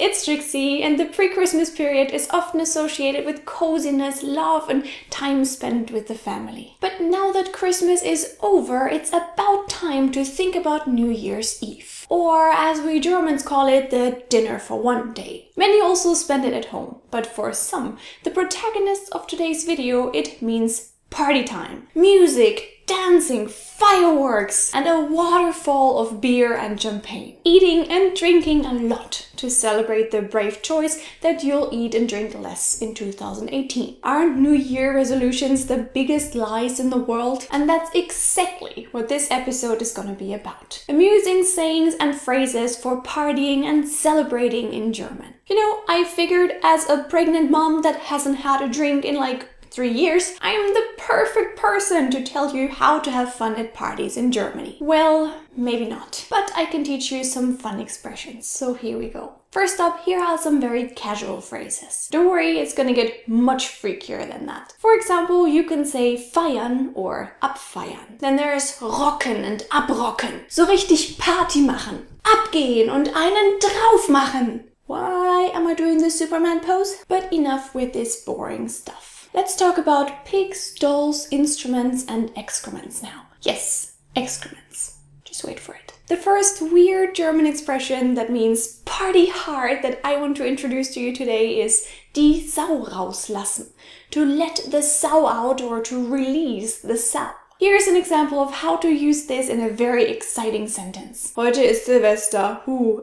it's Trixie, and the pre-Christmas period is often associated with coziness, love, and time spent with the family. But now that Christmas is over, it's about time to think about New Year's Eve. Or as we Germans call it, the dinner for one day. Many also spend it at home, but for some, the protagonists of today's video, it means party time. Music, dancing, fireworks, and a waterfall of beer and champagne. Eating and drinking a lot to celebrate the brave choice that you'll eat and drink less in 2018. Aren't New Year resolutions the biggest lies in the world? And that's exactly what this episode is gonna be about. Amusing sayings and phrases for partying and celebrating in German. You know, I figured as a pregnant mom that hasn't had a drink in like 3 years, I am the perfect person to tell you how to have fun at parties in Germany. Well, maybe not. But I can teach you some fun expressions, so here we go. First up, here are some very casual phrases. Don't worry, it's gonna get much freakier than that. For example, you can say feiern or abfeiern. Then there's rocken and abrocken. So richtig Party machen. Abgehen und einen drauf machen. Why am I doing the Superman pose? But enough with this boring stuff. Let's talk about pigs, dolls, instruments, and excrements now. Yes, excrements. Just wait for it. The first weird German expression that means party hard that I want to introduce to you today is die Sau rauslassen. To let the Sau out or to release the Sau. Here's an example of how to use this in a very exciting sentence. Heute ist Silvester.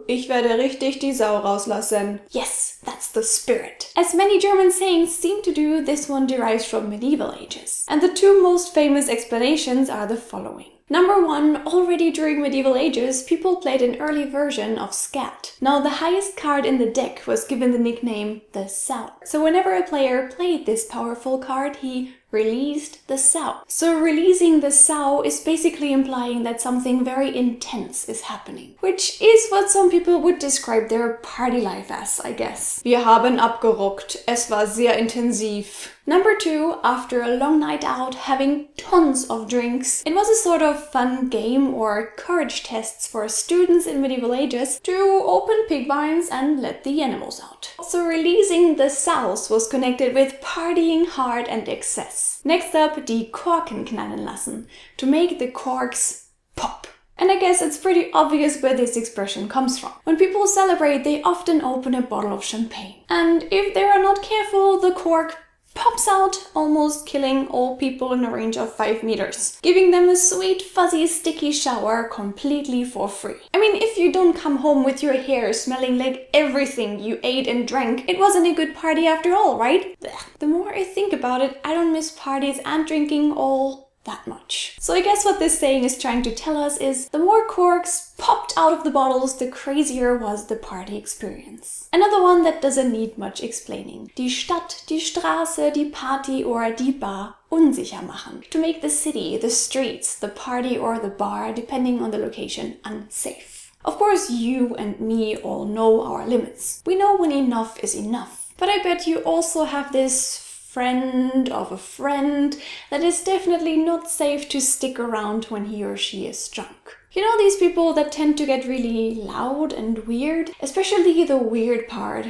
Ich werde richtig die Sau rauslassen. Yes, that's the spirit. As many German sayings seem to do, this one derives from medieval ages. And the two most famous explanations are the following. Number one, already during medieval ages, people played an early version of skat. Now, the highest card in the deck was given the nickname the Sau. So whenever a player played this powerful card, he released the Sau. So releasing the Sau is basically implying that something very intense is happening. Which is what some people would describe their party life as, I guess. Wir haben abgerockt. Es war sehr intensiv. Number two, after a long night out, having tons of drinks, it was a sort of fun game or courage tests for students in medieval ages to open pig binds and let the animals out. So releasing the Saus was connected with partying hard and excess. Next up, die Korken knallen lassen, to make the corks pop. And I guess it's pretty obvious where this expression comes from. When people celebrate, they often open a bottle of champagne. And if they are not careful, the cork pops out, almost killing all people in a range of 5 meters, giving them a sweet, fuzzy, sticky shower completely for free. I mean, if you don't come home with your hair smelling like everything you ate and drank, it wasn't a good party after all, right? Blech. The more I think about it, I don't miss parties and drinking all that much. So I guess what this saying is trying to tell us is the more corks popped out of the bottles, the crazier was the party experience. Another one that doesn't need much explaining. Die Stadt, die Straße, die Party or die Bar unsicher machen. To make the city, the streets, the party or the bar, depending on the location, unsafe. Of course, you and me all know our limits. We know when enough is enough. But I bet you also have this friend of a friend that is definitely not safe to stick around when he or she is drunk. You know these people that tend to get really loud and weird? Especially the weird part.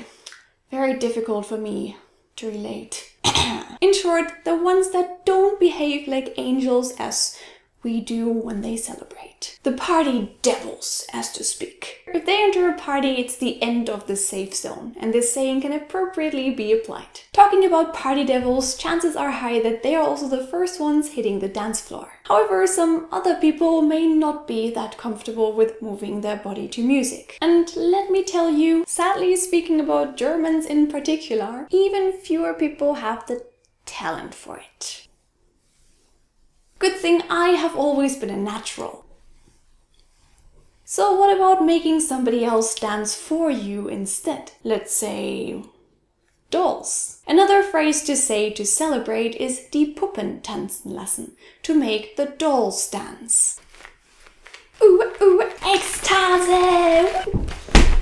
Very difficult for me to relate. In short, the ones that don't behave like angels as we do when they celebrate. The party devils, as to speak. If they enter a party, it's the end of the safe zone, and this saying can appropriately be applied. Talking about party devils, chances are high that they are also the first ones hitting the dance floor. However, some other people may not be that comfortable with moving their body to music. And let me tell you, sadly speaking about Germans in particular, even fewer people have the talent for it. Good thing I have always been a natural. So what about making somebody else dance for you instead? Let's say dolls. Another phrase to say to celebrate is die Puppen tanzen lassen, to make the dolls dance. Ooh, ooh, Ekstase!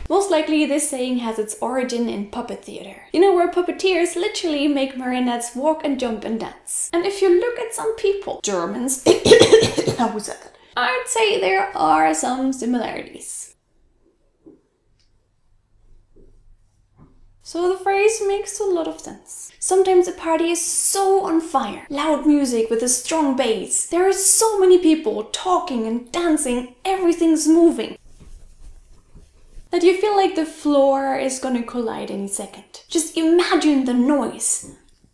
Most likely this saying has its origin in puppet theater. You know, where puppeteers literally make marionettes walk and jump and dance. And if you look at some people, Germans, who said that? I'd say there are some similarities. So the phrase makes a lot of sense. Sometimes a party is so on fire. Loud music with a strong bass. There are so many people talking and dancing, everything's moving, that you feel like the floor is gonna collide any second. Just imagine the noise.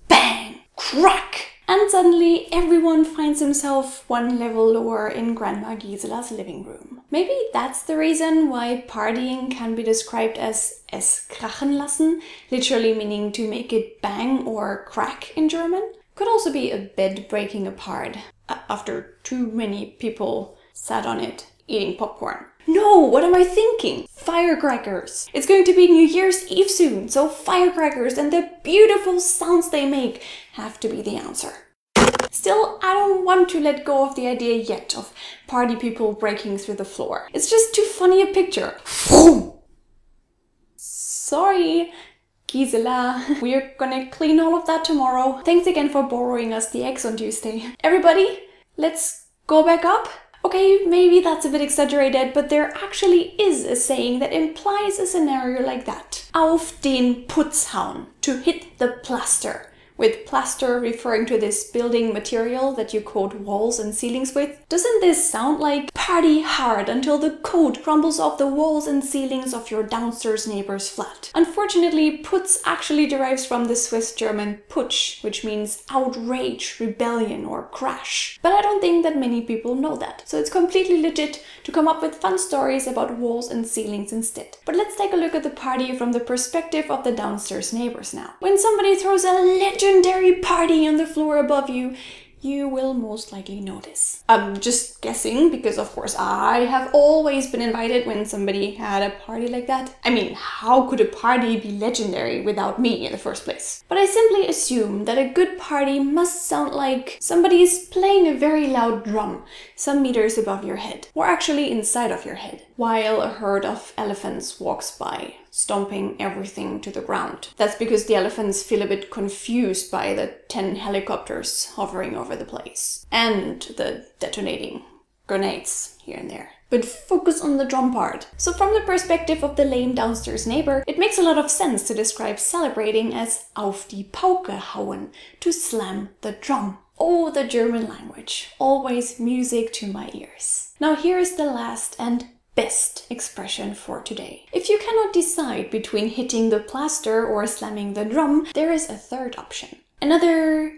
Bang! Crack! And suddenly everyone finds himself one level lower in Grandma Gisela's living room. Maybe that's the reason why partying can be described as es krachen lassen, literally meaning to make it bang or crack in German. Could also be a bed breaking apart after too many people sat on it eating popcorn. No, what am I thinking? Firecrackers! It's going to be New Year's Eve soon, so firecrackers and the beautiful sounds they make have to be the answer. Still, I don't want to let go of the idea yet of party people breaking through the floor. It's just too funny a picture. Sorry, Gisela. We're gonna clean all of that tomorrow. Thanks again for borrowing us the eggs on Tuesday. Everybody, let's go back up. Okay, maybe that's a bit exaggerated, but there actually is a saying that implies a scenario like that. Auf den Putz hauen, to hit the plaster. With plaster referring to this building material that you coat walls and ceilings with. Doesn't this sound like party hard until the coat crumbles off the walls and ceilings of your downstairs neighbor's flat? Unfortunately, Putz actually derives from the Swiss German Putsch, which means outrage, rebellion, or crash. But I don't think that many people know that, so it's completely legit to come up with fun stories about walls and ceilings instead. But let's take a look at the party from the perspective of the downstairs neighbors now. When somebody throws a legendary party on the floor above you, you will most likely notice. I'm just guessing, because of course I have always been invited when somebody had a party like that. I mean, how could a party be legendary without me in the first place? But I simply assume that a good party must sound like somebody is playing a very loud drum some meters above your head, or actually inside of your head, while a herd of elephants walks by, stomping everything to the ground. That's because the elephants feel a bit confused by the 10 helicopters hovering over the place, and the detonating grenades here and there. But focus on the drum part. So from the perspective of the lame downstairs neighbor, it makes a lot of sense to describe celebrating as auf die Pauke hauen, to slam the drum. Oh, the German language. Always music to my ears. Now here is the last and best expression for today. If you cannot decide between hitting the plaster or slamming the drum, there is a third option. Another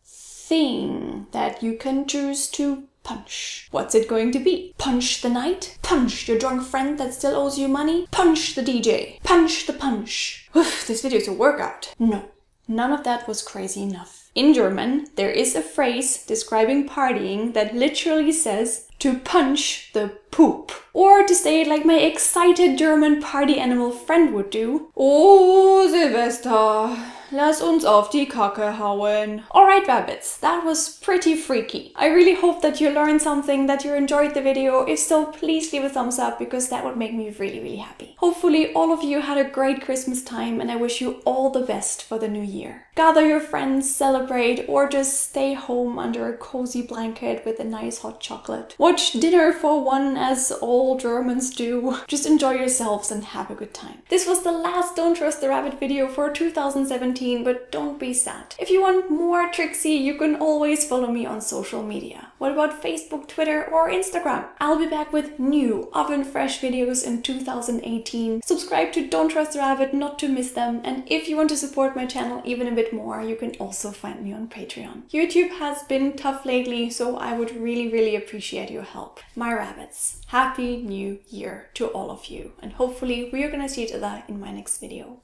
thing that you can choose to punch. What's it going to be? Punch the night? Punch your drunk friend that still owes you money? Punch the DJ? Punch the punch? Oof, this video is a workout. No, none of that was crazy enough. In German, there is a phrase describing partying that literally says to punch the poop. Or to say it like my excited German party animal friend would do. Oh, Silvester, lass uns auf die Kacke hauen. Alright, rabbits, that was pretty freaky. I really hope that you learned something, that you enjoyed the video. If so, please leave a thumbs up, because that would make me really happy. Hopefully all of you had a great Christmas time, and I wish you all the best for the new year. Gather your friends, celebrate, or just stay home under a cozy blanket with a nice hot chocolate. Watch Dinner for One, as all Germans do. Just enjoy yourselves and have a good time. This was the last Don't Trust the Rabbit video for 2017, but don't be sad. If you want more Trixie, you can always follow me on social media. What about Facebook, Twitter, or Instagram? I'll be back with new oven-fresh videos in 2018. Subscribe to Don't Trust the Rabbit not to miss them, and if you want to support my channel even a bit more, you can also find me on Patreon. YouTube has been tough lately, so I would really appreciate your help. My rabbits, Happy New Year to all of you, and hopefully we are gonna see each other in my next video.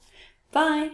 Bye!